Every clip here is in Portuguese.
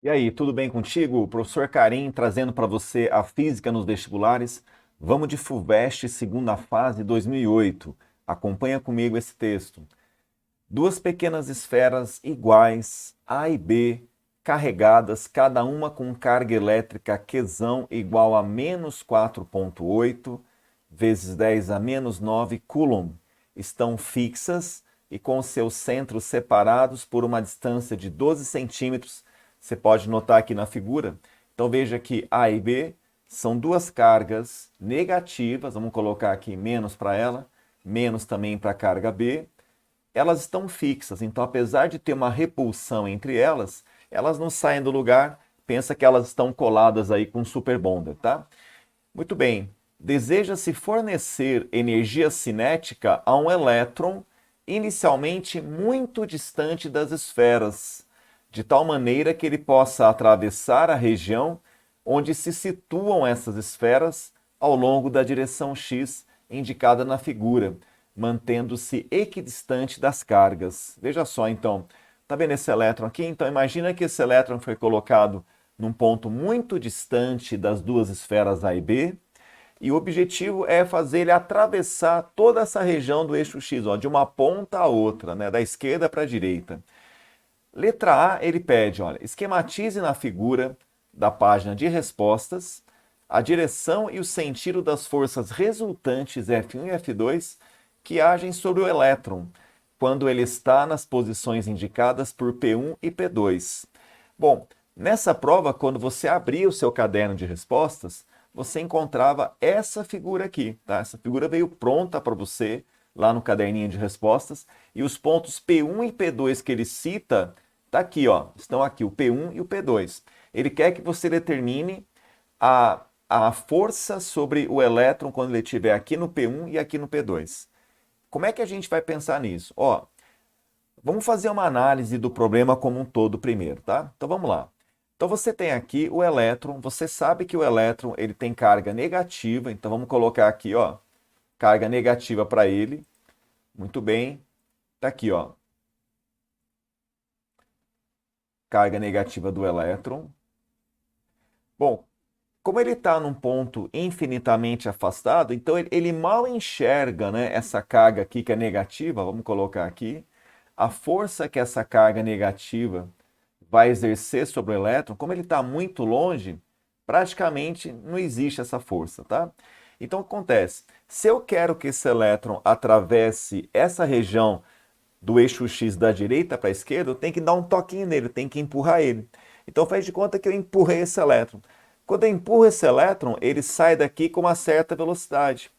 E aí, tudo bem contigo? O professor Karim trazendo para você a física nos vestibulares. Vamos de FUVEST, segunda fase 2008. Acompanha comigo esse texto. Duas pequenas esferas iguais, A e B, carregadas, cada uma com carga elétrica Qzão igual a menos 4,8 vezes 10 a menos 9 coulomb, estão fixas e com seus centros separados por uma distância de 12 centímetros. Você pode notar aqui na figura. Então veja que A e B são duas cargas negativas, vamos colocar aqui menos para ela, menos também para a carga B. Elas estão fixas, então apesar de ter uma repulsão entre elas, elas não saem do lugar, pensa que elas estão coladas aí com super bonder, tá? Muito bem, deseja-se fornecer energia cinética a um elétron inicialmente muito distante das esferas, de tal maneira que ele possa atravessar a região onde se situam essas esferas ao longo da direção x indicada na figura, mantendo-se equidistante das cargas. Veja só, então, tá vendo esse elétron aqui? Então, imagina que esse elétron foi colocado num ponto muito distante das duas esferas A e B, e o objetivo é fazer ele atravessar toda essa região do eixo X, ó, de uma ponta a outra, né, da esquerda para a direita. Letra A, ele pede, olha, esquematize na figura da página de respostas a direção e o sentido das forças resultantes F1 e F2 que agem sobre o elétron, quando ele está nas posições indicadas por P1 e P2. Bom, nessa prova, quando você abria o seu caderno de respostas, você encontrava essa figura aqui, tá? Essa figura veio pronta para você lá no caderninho de respostas, e os pontos P1 e P2 que ele cita, tá aqui, ó, estão aqui o P1 e o P2. Ele quer que você determine a força sobre o elétron quando ele estiver aqui no P1 e aqui no P2. Como é que a gente vai pensar nisso? Ó, vamos fazer uma análise do problema como um todo primeiro, tá? Então vamos lá. Então você tem aqui o elétron, você sabe que o elétron ele tem carga negativa, então vamos colocar aqui, ó, carga negativa para ele. Muito bem. Tá aqui, ó. Carga negativa do elétron. Bom, como ele está num ponto infinitamente afastado, então ele mal enxerga, né, essa carga aqui que é negativa, vamos colocar aqui, a força que essa carga negativa vai exercer sobre o elétron, como ele está muito longe, praticamente não existe essa força, tá? Então o que acontece? Se eu quero que esse elétron atravesse essa região do eixo X da direita para a esquerda, eu tenho que dar um toquinho nele, eu tenho que empurrar ele. Então faz de conta que eu empurrei esse elétron. Quando eu empurro esse elétron, ele sai daqui com uma certa velocidade.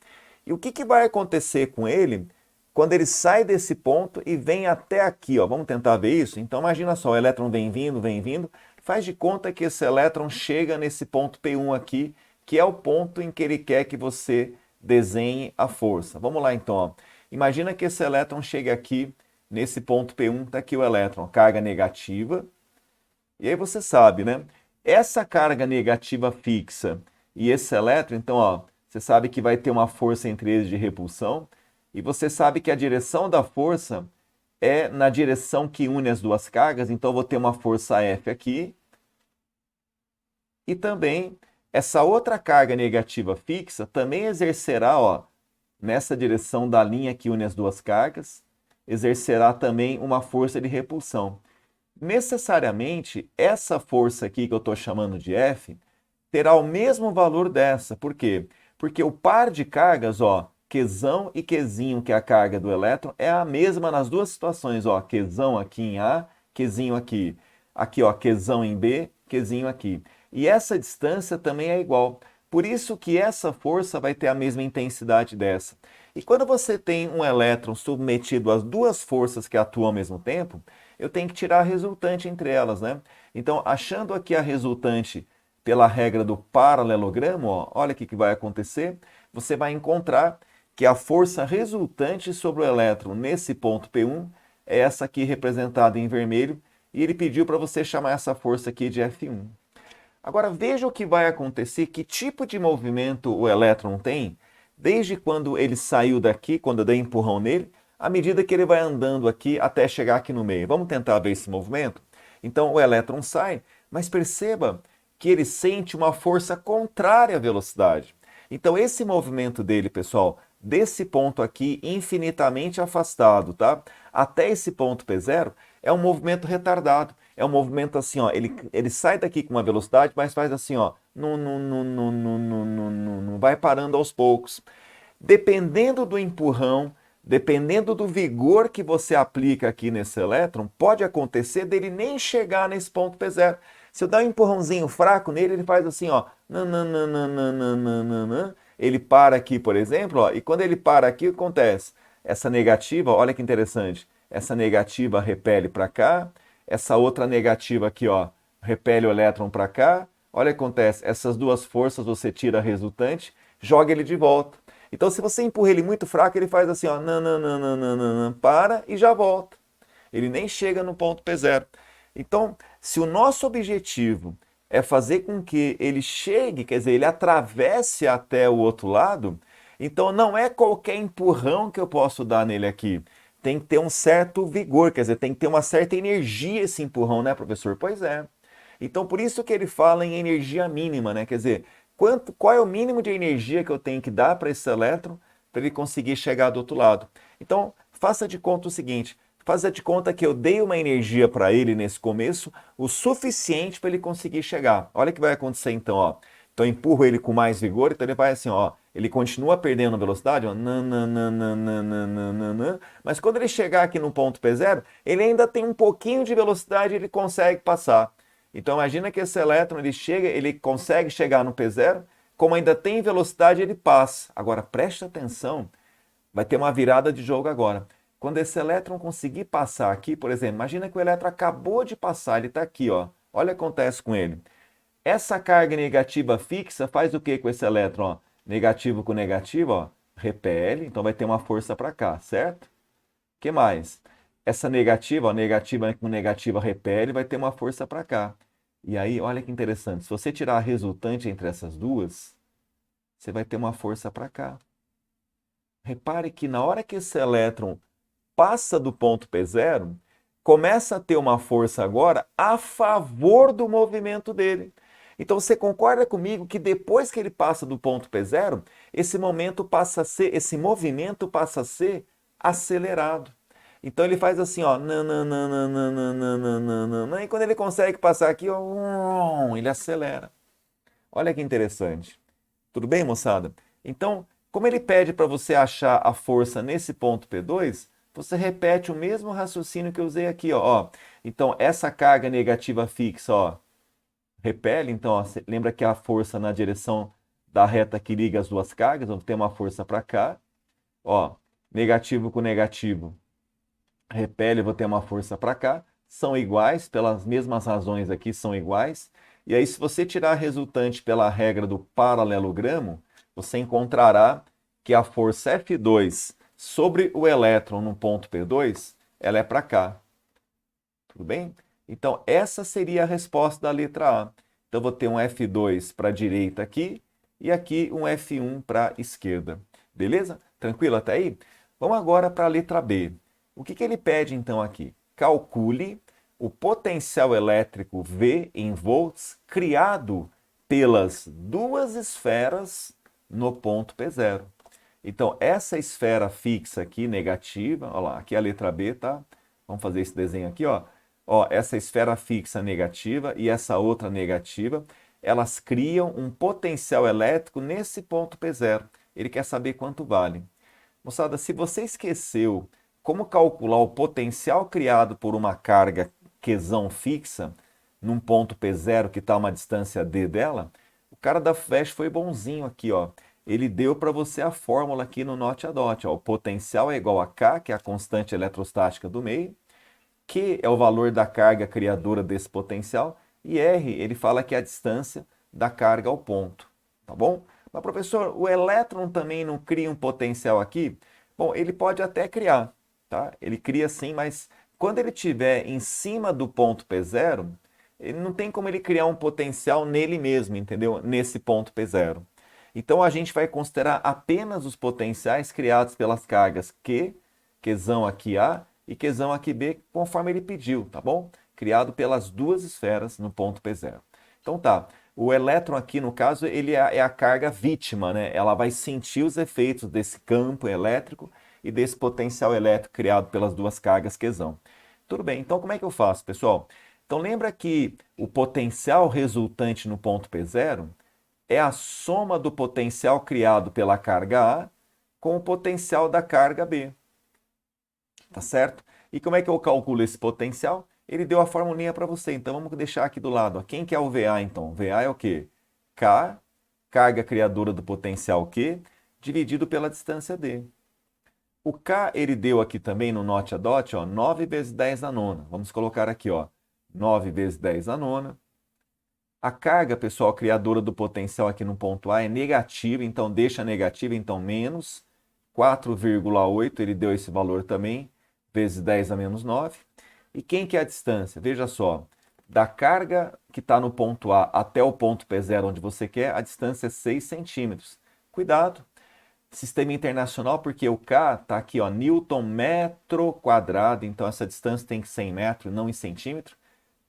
E o que vai acontecer com ele quando ele sai desse ponto e vem até aqui? Ó? Vamos tentar ver isso? Então imagina só, o elétron vem vindo, faz de conta que esse elétron chega nesse ponto P1 aqui, que é o ponto em que ele quer que você desenhe a força. Vamos lá então. Ó. Imagina que esse elétron chega aqui, nesse ponto P1, está aqui o elétron, carga negativa. E aí você sabe, né? Essa carga negativa fixa e esse elétron, então, ó, você sabe que vai ter uma força entre eles de repulsão, e você sabe que a direção da força é na direção que une as duas cargas, então eu vou ter uma força F aqui, e também essa outra carga negativa fixa também exercerá, ó, nessa direção da linha que une as duas cargas, exercerá também uma força de repulsão. Necessariamente, essa força aqui que eu estou chamando de F terá o mesmo valor dessa. Por quê? Porque o par de cargas, ó, Qzão e Qzinho, que é a carga do elétron, é a mesma nas duas situações. Ó, Qzão aqui em A, Qzinho aqui. Aqui, ó, Qzão em B, Qzinho aqui. E essa distância também é igual. Por isso que essa força vai ter a mesma intensidade dessa. E quando você tem um elétron submetido às duas forças que atuam ao mesmo tempo, eu tenho que tirar a resultante entre elas, né? Então, achando aqui a resultante pela regra do paralelogramo, ó, olha o que vai acontecer. Você vai encontrar que a força resultante sobre o elétron nesse ponto P1 é essa aqui representada em vermelho, e ele pediu para você chamar essa força aqui de F1. Agora veja o que vai acontecer, que tipo de movimento o elétron tem, desde quando ele saiu daqui, quando eu dei empurrão nele, à medida que ele vai andando aqui até chegar aqui no meio. Vamos tentar ver esse movimento? Então o elétron sai, mas perceba que ele sente uma força contrária à velocidade. Então esse movimento dele, pessoal, desse ponto aqui infinitamente afastado, tá? Até esse ponto P0 é um movimento retardado. É um movimento assim, ó, ele sai daqui com uma velocidade, mas faz assim, ó, não vai parando aos poucos. Dependendo do empurrão, dependendo do vigor que você aplica aqui nesse elétron, pode acontecer dele nem chegar nesse ponto P0. Se eu dar um empurrãozinho fraco nele, ele faz assim, ó, ele para aqui, por exemplo, ó, e quando ele para aqui, o que acontece? Essa negativa, olha que interessante, essa negativa repele para cá, essa outra negativa aqui, ó, repele o elétron para cá, olha o que acontece, essas duas forças você tira a resultante, joga ele de volta. Então, se você empurra ele muito fraco, ele faz assim, ó, para e já volta. Ele nem chega no ponto P0. Então, se o nosso objetivo é fazer com que ele chegue, quer dizer, ele atravesse até o outro lado, então não é qualquer empurrão que eu posso dar nele aqui. Tem que ter um certo vigor, quer dizer, tem que ter uma certa energia esse empurrão, né, professor? Pois é. Então, por isso que ele fala em energia mínima, né? Quer dizer, qual é o mínimo de energia que eu tenho que dar para esse elétron para ele conseguir chegar do outro lado? Então, faça de conta o seguinte, faça de conta que eu dei uma energia para ele nesse começo, o suficiente para ele conseguir chegar. Olha o que vai acontecer então, ó. Então eu empurro ele com mais vigor, então ele vai assim, ó, ele continua perdendo velocidade, ó, mas quando ele chegar aqui no ponto P0, ele ainda tem um pouquinho de velocidade e ele consegue passar. Então imagina que esse elétron ele chega, ele consegue chegar no P0, como ainda tem velocidade, ele passa. Agora preste atenção, vai ter uma virada de jogo agora. Quando esse elétron conseguir passar aqui, por exemplo, imagina que o elétron acabou de passar, ele está aqui, ó. Olha o que acontece com ele. Essa carga negativa fixa faz o que com esse elétron? Ó? Negativo com negativo, ó, repele, então vai ter uma força para cá, certo? O que mais? Essa negativa, ó, negativa com negativa repele, vai ter uma força para cá. E aí, olha que interessante, se você tirar a resultante entre essas duas, você vai ter uma força para cá. Repare que na hora que esse elétron passa do ponto P0, começa a ter uma força agora a favor do movimento dele. Então você concorda comigo que depois que ele passa do ponto P0, esse movimento passa a ser acelerado. Então ele faz assim, ó, e quando ele consegue passar aqui, ó, ele acelera. Olha que interessante. Tudo bem, moçada? Então, como ele pede para você achar a força nesse ponto P2, você repete o mesmo raciocínio que eu usei aqui, ó. Então, essa carga negativa fixa, ó, repele. Então, ó, lembra que a força na direção da reta que liga as duas cargas, então tem uma força para cá. Ó, negativo com negativo, repele, vou ter uma força para cá. São iguais, pelas mesmas razões aqui, são iguais. E aí, se você tirar a resultante pela regra do paralelogramo, você encontrará que a força F2 sobre o elétron no ponto P2, ela é para cá. Tudo bem? Então, essa seria a resposta da letra A. Então, vou ter um F2 para a direita aqui e aqui um F1 para a esquerda. Beleza? Tranquilo até aí? Vamos agora para a letra B. O que ele pede então aqui? Calcule o potencial elétrico V em volts criado pelas duas esferas no ponto P0. Então, essa esfera fixa aqui, negativa, olha lá, aqui é a letra B, tá? Vamos fazer esse desenho aqui, ó. Ó, essa esfera fixa negativa e essa outra negativa, elas criam um potencial elétrico nesse ponto P0. Ele quer saber quanto vale. Moçada, se você esqueceu como calcular o potencial criado por uma carga Qzão fixa num ponto P0 que está a uma distância d dela, o cara da FUVEST foi bonzinho aqui, ó. Ele deu para você a fórmula aqui no Note a Dot. Ó. O potencial é igual a K, que é a constante eletrostática do meio, Q é o valor da carga criadora desse potencial, e R, ele fala que é a distância da carga ao ponto, tá bom? Mas, professor, o elétron também não cria um potencial aqui? Bom, ele pode até criar, tá? Ele cria sim, mas quando ele estiver em cima do ponto P0, ele não tem como ele criar um potencial nele mesmo, entendeu? Nesse ponto P0. Então a gente vai considerar apenas os potenciais criados pelas cargas Q, Qzão aqui A e Qzão aqui B, conforme ele pediu, tá bom? criado pelas duas esferas no ponto P0. Então tá, o elétron aqui, no caso, ele é a carga vítima, né? Ela vai sentir os efeitos desse campo elétrico e desse potencial elétrico criado pelas duas cargas quezão. Tudo bem, então como é que eu faço, pessoal? Então lembra que o potencial resultante no ponto P0 é a soma do potencial criado pela carga A com o potencial da carga B. Tá certo? E como é que eu calculo esse potencial? Ele deu a formulinha para você, então vamos deixar aqui do lado. Quem que é o VA então? O VA é o quê? K, carga criadora do potencial Q, dividido pela distância D. O K ele deu aqui também no note a dot, ó, 9 vezes 10 a nona. Vamos colocar aqui, ó, 9 vezes 10 a nona. A carga, pessoal, criadora do potencial aqui no ponto A é negativa, então deixa negativa, então menos 4,8, ele deu esse valor também, vezes 10 a menos 9. E quem que é a distância? Veja só, da carga que está no ponto A até o ponto P0 onde você quer, a distância é 6 centímetros. Cuidado, sistema internacional, porque o K está aqui, ó, Newton metro quadrado, então essa distância tem que ser em metro, não em centímetro.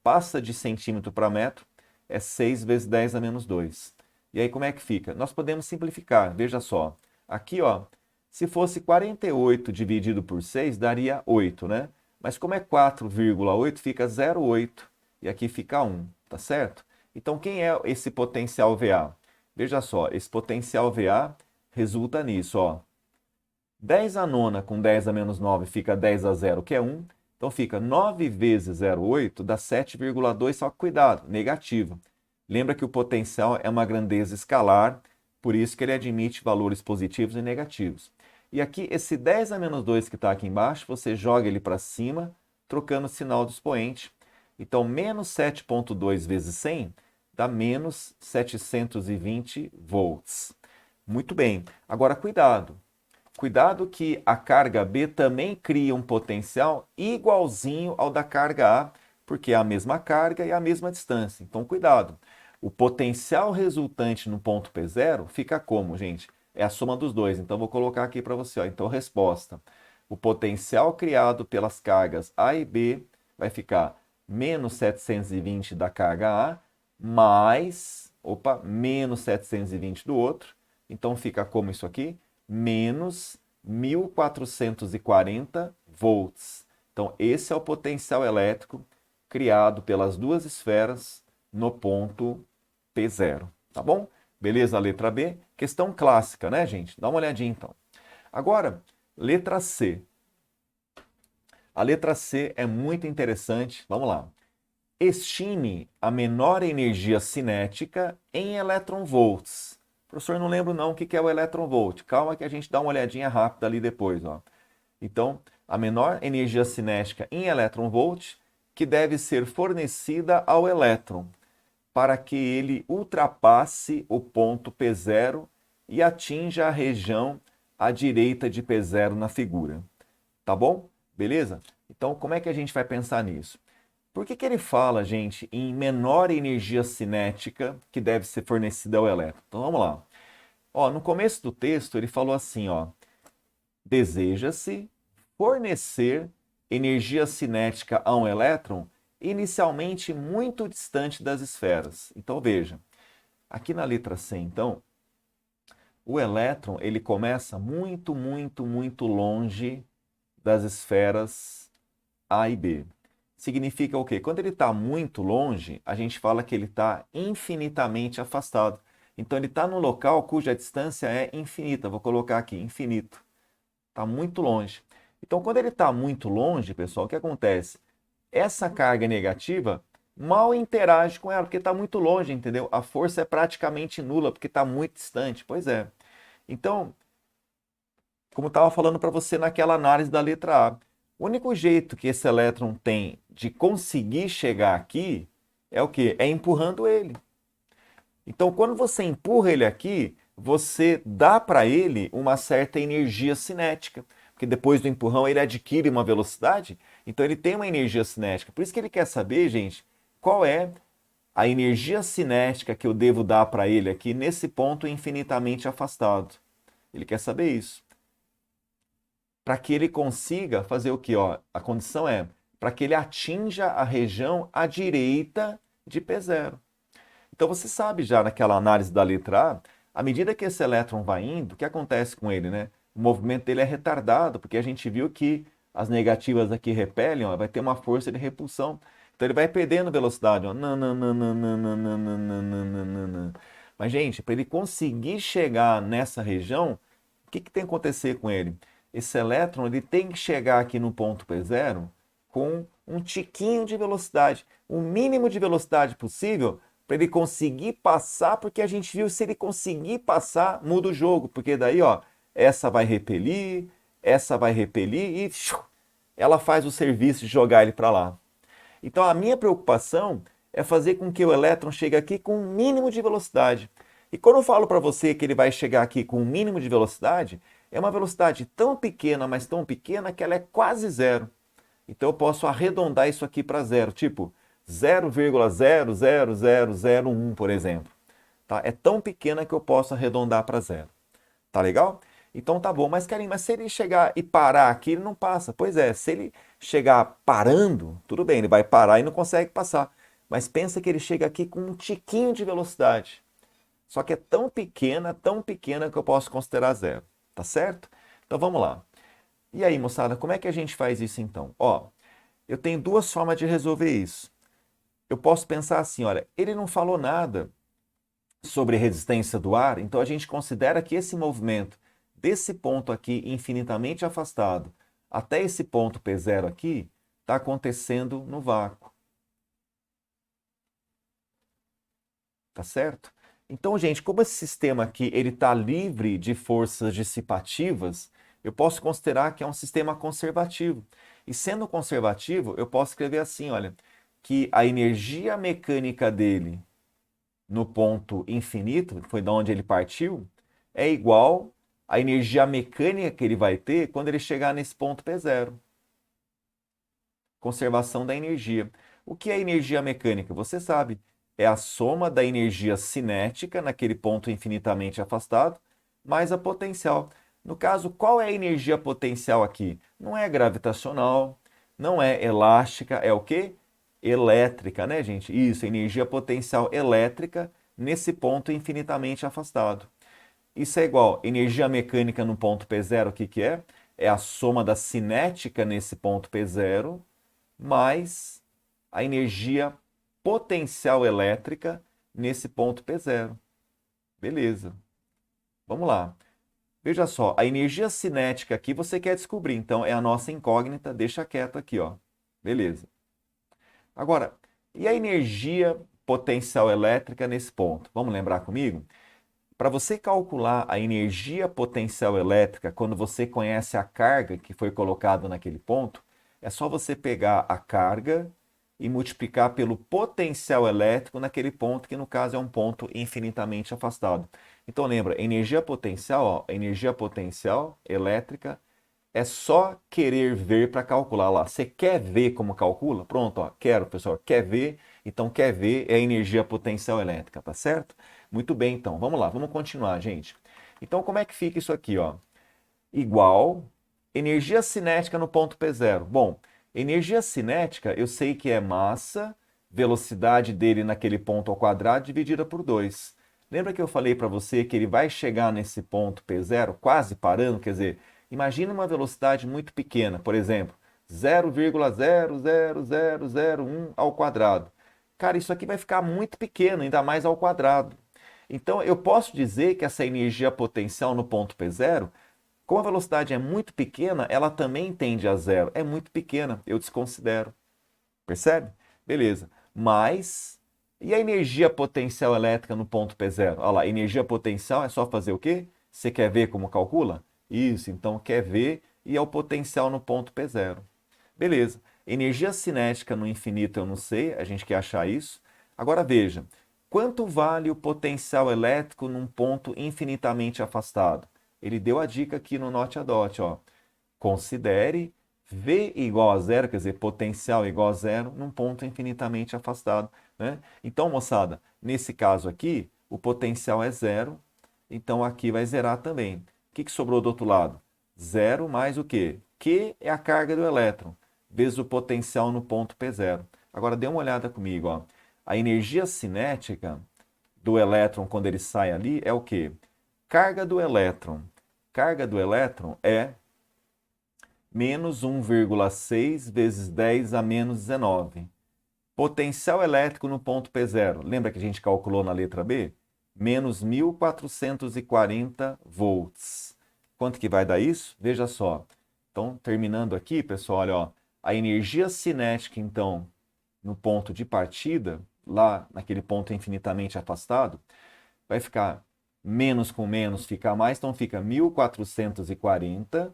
Passa de centímetro para metro, é 6 vezes 10 a menos 2. E aí como é que fica? Nós podemos simplificar, veja só. Aqui, ó, se fosse 48 dividido por 6, daria 8, né? Mas como é 4,8, fica 0,8. E aqui fica 1, tá certo? Então, quem é esse potencial VA? Veja só, esse potencial VA resulta nisso, ó. 10 a nona com 10 a menos 9 fica 10 a 0, que é 1. Então, fica 9 vezes 0,8 dá 7,2, só que cuidado, negativo. Lembra que o potencial é uma grandeza escalar, por isso que ele admite valores positivos e negativos. E aqui, esse 10 a menos 2 que está aqui embaixo, você joga ele para cima, trocando o sinal do expoente. Então, menos 7,2 vezes 100 dá menos 720 volts. Muito bem. Agora, cuidado. Cuidado que a carga B também cria um potencial igualzinho ao da carga A, porque é a mesma carga e a mesma distância. Então, cuidado. O potencial resultante no ponto P0 fica como, gente? É a soma dos dois. Então, vou colocar aqui para você. Ó. Então, resposta. O potencial criado pelas cargas A e B vai ficar menos 720 da carga A, mais, menos 720 do outro. Então, fica como isso aqui? Menos 1440 volts. Então, esse é o potencial elétrico criado pelas duas esferas no ponto P0. Tá bom? Beleza, letra B? Questão clássica, né, gente? Dá uma olhadinha, então. Agora, letra C. A letra C é muito interessante. Vamos lá. Estime a menor energia cinética em eletronvolts. Professor, não lembro não o que é o eletronvolt. Calma que a gente dá uma olhadinha rápida ali depois. Ó. Então, a menor energia cinética em eletronvolt que deve ser fornecida ao elétron para que ele ultrapasse o ponto P0 e atinja a região à direita de P0 na figura. Tá bom? Beleza? Então, como é que a gente vai pensar nisso? Por que ele fala, gente, em menor energia cinética que deve ser fornecida ao elétron? Então, vamos lá. Ó, no começo do texto, ele falou assim, ó, deseja-se fornecer energia cinética a um elétron inicialmente muito distante das esferas. Então, veja, aqui na letra C, então, o elétron ele começa muito, muito, muito longe das esferas A e B. Significa o quê? Quando ele está muito longe, a gente fala que ele está infinitamente afastado. Então, ele está num local cuja distância é infinita. Vou colocar aqui, infinito. Está muito longe. Então, quando ele está muito longe, pessoal, o que acontece? Essa carga negativa mal interage com ela, porque está muito longe, entendeu? A força é praticamente nula, porque está muito distante. Pois é. Então, como eu estava falando para você naquela análise da letra A, o único jeito que esse elétron tem de conseguir chegar aqui é o quê? É empurrando ele. Então, quando você empurra ele aqui, você dá para ele uma certa energia cinética, porque depois do empurrão ele adquire uma velocidade, então ele tem uma energia cinética. Por isso que ele quer saber, gente, qual é a energia cinética que eu devo dar para ele aqui nesse ponto infinitamente afastado. Ele quer saber isso. Para que ele consiga fazer o quê? Ó, a condição é para que ele atinja a região à direita de P0. Então você sabe já naquela análise da letra A, à medida que esse elétron vai indo, o que acontece com ele, né? O movimento dele é retardado, porque a gente viu que as negativas aqui repelem, ó, vai ter uma força de repulsão. Então ele vai perdendo velocidade, ó. Mas, gente, para ele conseguir chegar nessa região, o que tem que acontecer com ele? Esse elétron ele tem que chegar aqui no ponto P0 com um tiquinho de velocidade, o mínimo de velocidade possível para ele conseguir passar, porque a gente viu se ele conseguir passar, muda o jogo, porque daí, ó, essa vai repelir e ela faz o serviço de jogar ele para lá. Então a minha preocupação é fazer com que o elétron chegue aqui com um mínimo de velocidade. E quando eu falo para você que ele vai chegar aqui com um mínimo de velocidade, é uma velocidade tão pequena, mas tão pequena que ela é quase zero. Então eu posso arredondar isso aqui para zero, tipo 0,00001, por exemplo. Tá? É tão pequena que eu posso arredondar para zero. Tá legal? Então tá bom, mas Karim, mas se ele chegar e parar aqui, ele não passa. Pois é, se ele chegar parando, tudo bem, ele vai parar e não consegue passar. Mas pensa que ele chega aqui com um tiquinho de velocidade. Só que é tão pequena que eu posso considerar zero. Tá certo? Então vamos lá. E aí, moçada, como é que a gente faz isso então? Ó, eu tenho duas formas de resolver isso. Eu posso pensar assim, olha, ele não falou nada sobre resistência do ar, então a gente considera que esse movimento desse ponto aqui infinitamente afastado até esse ponto P0 aqui está acontecendo no vácuo. Tá certo? Então, gente, como esse sistema aqui ele está livre de forças dissipativas, eu posso considerar que é um sistema conservativo. E sendo conservativo, eu posso escrever assim, olha, que a energia mecânica dele no ponto infinito, foi de onde ele partiu, é igual à energia mecânica que ele vai ter quando ele chegar nesse ponto P0. Conservação da energia. O que é energia mecânica? Você sabe, é a soma da energia cinética naquele ponto infinitamente afastado, mais a potencial. No caso, qual é a energia potencial aqui? Não é gravitacional, não é elástica, é o quê? Elétrica, né, gente? Isso, energia potencial elétrica nesse ponto infinitamente afastado. Isso é igual energia mecânica no ponto P0, o que que é? É a soma da cinética nesse ponto P0 mais a energia potencial elétrica nesse ponto P0. Beleza. Vamos lá. Veja só, a energia cinética aqui você quer descobrir, então é a nossa incógnita, deixa quieto aqui, ó. Beleza. Agora, e a energia potencial elétrica nesse ponto? Vamos lembrar comigo? Para você calcular a energia potencial elétrica quando você conhece a carga que foi colocada naquele ponto, é só você pegar a carga e multiplicar pelo potencial elétrico naquele ponto, que no caso é um ponto infinitamente afastado. Então lembra, energia potencial, ó, energia potencial elétrica é só querer ver para calcular lá. Você quer ver como calcula? Pronto, ó, quero, pessoal, quer ver? Então quer ver é a energia potencial elétrica, tá certo? Muito bem, então, vamos lá, vamos continuar, gente. Então como é que fica isso aqui, ó? Igual energia cinética no ponto P0. Bom, energia cinética eu sei que é massa, velocidade dele naquele ponto ao quadrado dividida por 2. Lembra que eu falei para você que ele vai chegar nesse ponto P0 quase parando? Quer dizer, imagina uma velocidade muito pequena, por exemplo, 0,00001 ao quadrado. Cara, isso aqui vai ficar muito pequeno, ainda mais ao quadrado. Então, eu posso dizer que essa energia potencial no ponto P0, como a velocidade é muito pequena, ela também tende a zero. É muito pequena, eu desconsidero. Percebe? Beleza. Mas, e a energia potencial elétrica no ponto P0? Olha lá, energia potencial é só fazer o quê? Você quer ver como calcula? Isso, então quer ver e é o potencial no ponto P0. Beleza. Energia cinética no infinito eu não sei, a gente quer achar isso. Agora veja, quanto vale o potencial elétrico num ponto infinitamente afastado? Ele deu a dica aqui no Note a Dot, ó. Considere V igual a zero, quer dizer, potencial igual a zero, num ponto infinitamente afastado, né? Então, moçada, nesse caso aqui, o potencial é zero, então aqui vai zerar também. O que sobrou do outro lado? Zero mais o quê? Q é a carga do elétron. vezes o potencial no ponto P0. Agora dê uma olhada comigo, ó. A energia cinética do elétron quando ele sai ali é o quê? Carga do elétron. Carga do elétron é menos 1,6 vezes 10 a menos 19. Potencial elétrico no ponto P0. Lembra que a gente calculou na letra B? Menos 1.440 volts. Quanto que vai dar isso? Veja só. Então, terminando aqui, pessoal, olha, ó, a energia cinética, então, no ponto de partida, lá naquele ponto infinitamente afastado, vai ficar menos com menos, fica mais, então fica 1.440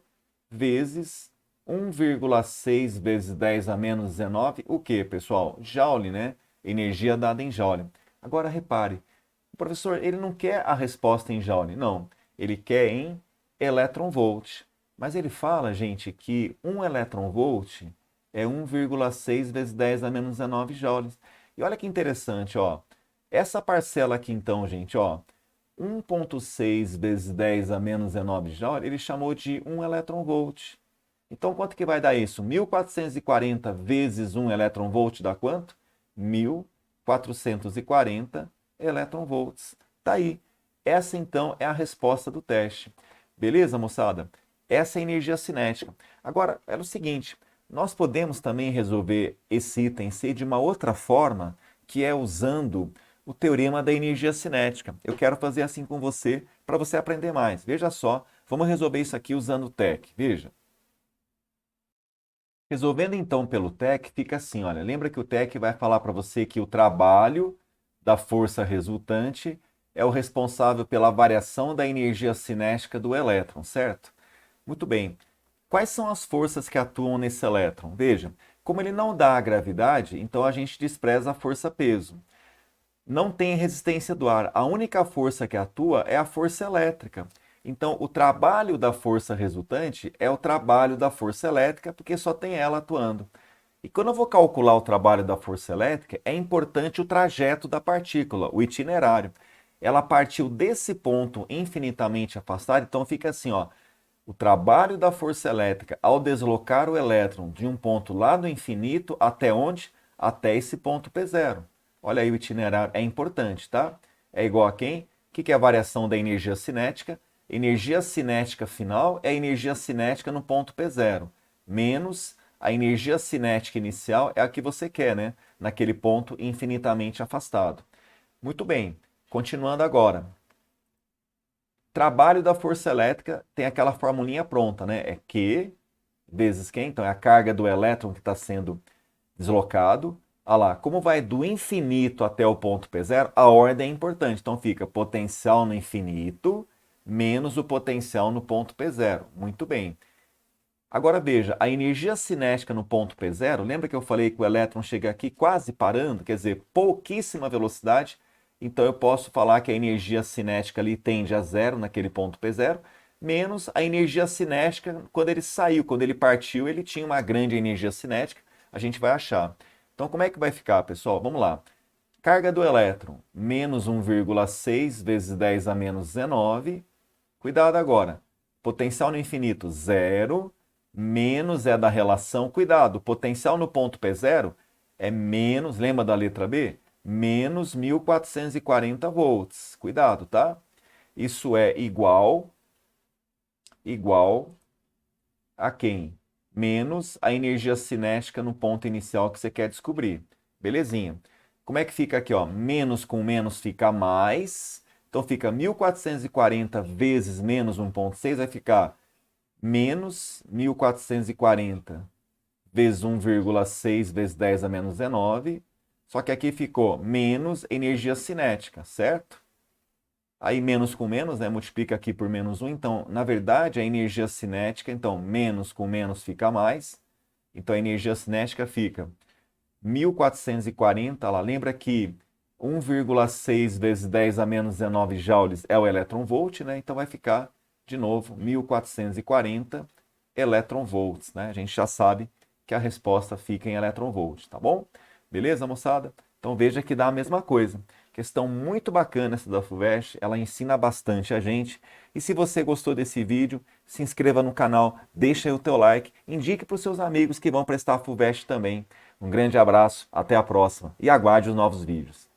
vezes 1,6 vezes 10 a menos 19, o que, pessoal? Joule, né? Energia dada em Joule. Agora, repare, o professor, ele não quer a resposta em Joule, não. Ele quer em elétron-volt. Mas ele fala, gente, que 1 elétron-volt é 1,6 vezes 10 a menos 19 joules. E olha que interessante, ó. Essa parcela aqui, então, gente, ó, 1,6 vezes 10 a menos 19 joules, ele chamou de 1 elétron-volt. Então, quanto que vai dar isso? 1.440 vezes 1 elétron-volt dá quanto? 1.440 elétron-volts. Tá aí. Essa, então, é a resposta do teste. Beleza, moçada? Essa é a energia cinética. Agora, é o seguinte, nós podemos também resolver esse item C de uma outra forma, que é usando o teorema da energia cinética. Eu quero fazer assim com você, para você aprender mais. Veja só, vamos resolver isso aqui usando o TEC. Veja. Resolvendo então pelo TEC, fica assim, olha, lembra que o TEC vai falar para você que o trabalho da força resultante é o responsável pela variação da energia cinética do elétron, certo? Muito bem. Quais são as forças que atuam nesse elétron? Veja, como ele não dá a gravidade, então a gente despreza a força-peso. Não tem resistência do ar. A única força que atua é a força elétrica. Então, o trabalho da força resultante é o trabalho da força elétrica, porque só tem ela atuando. E quando eu vou calcular o trabalho da força elétrica, é importante o trajeto da partícula, o itinerário. Ela partiu desse ponto infinitamente afastado, então fica assim, ó. O trabalho da força elétrica ao deslocar o elétron de um ponto lá do infinito até onde? Até esse ponto P0. Olha aí o itinerário, é importante, tá? É igual a quem? O que é a variação da energia cinética? Energia cinética final é a energia cinética no ponto P0, menos a energia cinética inicial é a que você quer, né? Naquele ponto infinitamente afastado. Muito bem, continuando agora. Trabalho da força elétrica tem aquela formulinha pronta, né? É Q vezes Q, então é a carga do elétron que está sendo deslocado. Olha lá, como vai do infinito até o ponto P0, a ordem é importante. Então fica potencial no infinito menos o potencial no ponto P0. Muito bem. Agora veja, a energia cinética no ponto P0, lembra que eu falei que o elétron chega aqui quase parando, quer dizer, pouquíssima velocidade? Então eu posso falar que a energia cinética ali tende a zero naquele ponto P0, menos a energia cinética quando ele saiu, quando ele partiu, ele tinha uma grande energia cinética, a gente vai achar. Então como é que vai ficar, pessoal? Vamos lá. Carga do elétron, menos 1,6 vezes 10 a menos 19. Cuidado agora. Potencial no infinito, zero. Menos é da relação. Cuidado, potencial no ponto P0 é menos, lembra da letra B? Menos 1.440 volts. Cuidado, tá? Isso é igual a quem? Menos a energia cinética no ponto inicial que você quer descobrir. Belezinha. Como é que fica aqui, ó? Menos com menos fica mais. Então fica 1.440 vezes menos 1,6 vai ficar menos 1.440 vezes 1,6 vezes 10 a menos 19. Só que aqui ficou menos energia cinética, certo? Aí menos com menos, né? Multiplica aqui por menos 1. Então, na verdade, a energia cinética, então, menos com menos fica mais. Então, a energia cinética fica 1.440, lá, lembra que 1,6 vezes 10 a menos 19 joules é o elétron-volt, né? Então vai ficar, de novo, 1.440 elétron-volts, né? A gente já sabe que a resposta fica em elétron-volt, tá bom? Beleza, moçada? Então veja que dá a mesma coisa. Questão muito bacana essa da FUVEST, ela ensina bastante a gente. E se você gostou desse vídeo, se inscreva no canal, deixa aí o teu like, indique para os seus amigos que vão prestar a FUVEST também. Um grande abraço, até a próxima e aguarde os novos vídeos.